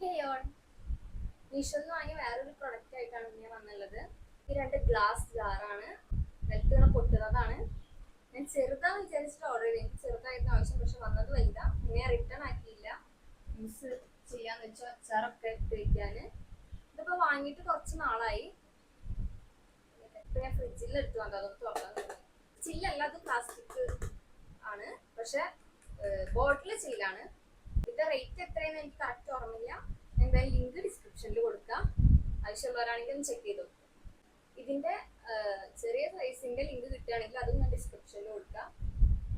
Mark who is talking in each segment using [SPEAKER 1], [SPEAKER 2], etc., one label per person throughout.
[SPEAKER 1] Hey all, മീഷോയിൽ നിന്ന് വാങ്ങിയ വേറൊരു പ്രൊഡക്റ്റ് ആയിട്ടാണ് ഞാൻ വന്നുള്ളത്. ഈ രണ്ട് ഗ്ലാസ് ജാറാണ്, വെൽത്തുകളെ പൊട്ടുന്നതാണ്. ഞാൻ ചെറുതാന്ന് വിചാരിച്ചിട്ട് ഓർഡർ ചെയ്തു. എനിക്ക് ചെറുതായിരുന്നു ആവശ്യം, പക്ഷെ വന്നത് വലുതാ. പിന്നെ ഞാൻ റിട്ടേൺ ആക്കിയില്ല, യൂസ് ചെയ്യാന്ന് വെച്ചാൽ അച്ചാറൊക്കെ എടുത്ത് വയ്ക്കാന്. ഇതിപ്പോൾ വാങ്ങിയിട്ട് കുറച്ച് നാളായി. ഇപ്പൊ ഞാൻ ഫ്രിഡ്ജിൽ എടുത്ത് വന്നത്, അതൊന്ന് തുറക്കാൻ. ചില്ലല്ല, അത് പ്ലാസ്റ്റിക് ആണ്, പക്ഷെ ബോട്ടിൽ ചില്ലാണ്. ഇതിന്റെ റേറ്റ് എത്രയെന്ന് എനിക്ക് കറക്റ്റ് ഓർമ്മയില്ല. എന്തായാലും ലിങ്ക് ഡിസ്ക്രിപ്ഷനിൽ കൊടുക്കാം, ആവശ്യമുള്ളവരാണെങ്കിൽ ഒന്ന് ചെക്ക് ചെയ്ത് നോക്കുക. ഇതിന്റെ ചെറിയ സൈസിന്റെ ലിങ്ക് കിട്ടുകയാണെങ്കിൽ അതും ഞാൻ ഡിസ്ക്രിപ്ഷനിൽ കൊടുക്കാം.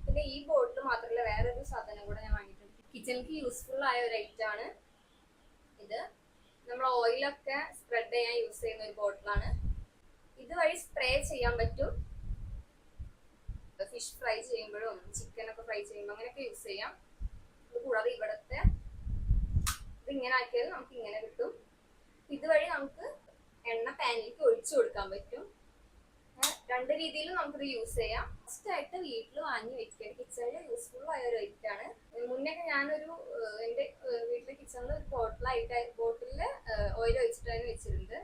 [SPEAKER 1] പിന്നെ ഈ ബോട്ടിൽ മാത്രമല്ല, വേറൊരു സാധനം കൂടെ ഞാൻ വാങ്ങിയിട്ടുണ്ട്. കിച്ചണിക്ക് യൂസ്ഫുൾ ആയ ഒരു ഐറ്റം ആണ് ഇത്. നമ്മൾ ഓയിലൊക്കെ സ്പ്രെഡ് ചെയ്യാൻ യൂസ് ചെയ്യുന്ന ഒരു ബോട്ടിലാണ്. ഇതുവഴി സ്പ്രേ ചെയ്യാൻ പറ്റും. ഫിഷ് ഫ്രൈ ചെയ്യുമ്പോഴും ചിക്കൻ ഒക്കെ ഫ്രൈ ചെയ്യുമ്പോൾ അങ്ങനെയൊക്കെ യൂസ് ചെയ്യാം. കൂടാതെ ഇവിടത്തെ ഇതിങ്ങനെ ആക്കിയാൽ നമുക്ക് ഇങ്ങനെ കിട്ടും. ഇതുവഴി നമുക്ക് എണ്ണ പാനിലേക്ക് ഒഴിച്ചു കൊടുക്കാൻ പറ്റും. രണ്ട് രീതിയിലും നമുക്കിത് യൂസ് ചെയ്യാം. ഫസ്റ്റ് ആയിട്ട് വീട്ടിൽ വാങ്ങി വെക്കുക, കിച്ചണിൽ യൂസ്ഫുൾ ആയ ഒരു ഐറ്റം ആണ്. മുന്നൊക്കെ ഞാനൊരു എൻ്റെ വീട്ടിലെ കിച്ചണിൽ ഒരു ബോട്ടിലിൽ ഓയിൽ ഒഴിച്ചിട്ടാണ് വെച്ചിട്ടുണ്ട്.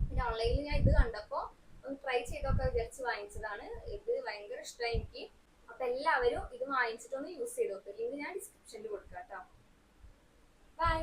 [SPEAKER 1] പിന്നെ ഓൺലൈനിൽ ഞാൻ ഇത് കണ്ടപ്പോൾ ഒന്ന് ട്രൈ ചെയ്തൊക്കെ വിചാരിച്ച് വാങ്ങിച്ചതാണ്. ഇത് ഭയങ്കര ഇഷ്ടമായി എനിക്ക്. അപ്പൊ എല്ലാവരും ഇത് വാങ്ങിച്ചിട്ടൊന്ന് യൂസ് ചെയ്ത് നോക്കുക. ലിങ്ക് ഞാൻ ഡിസ്ക്രിപ്ഷനിൽ കൊടുക്കാം കേട്ടോ. ബൈ.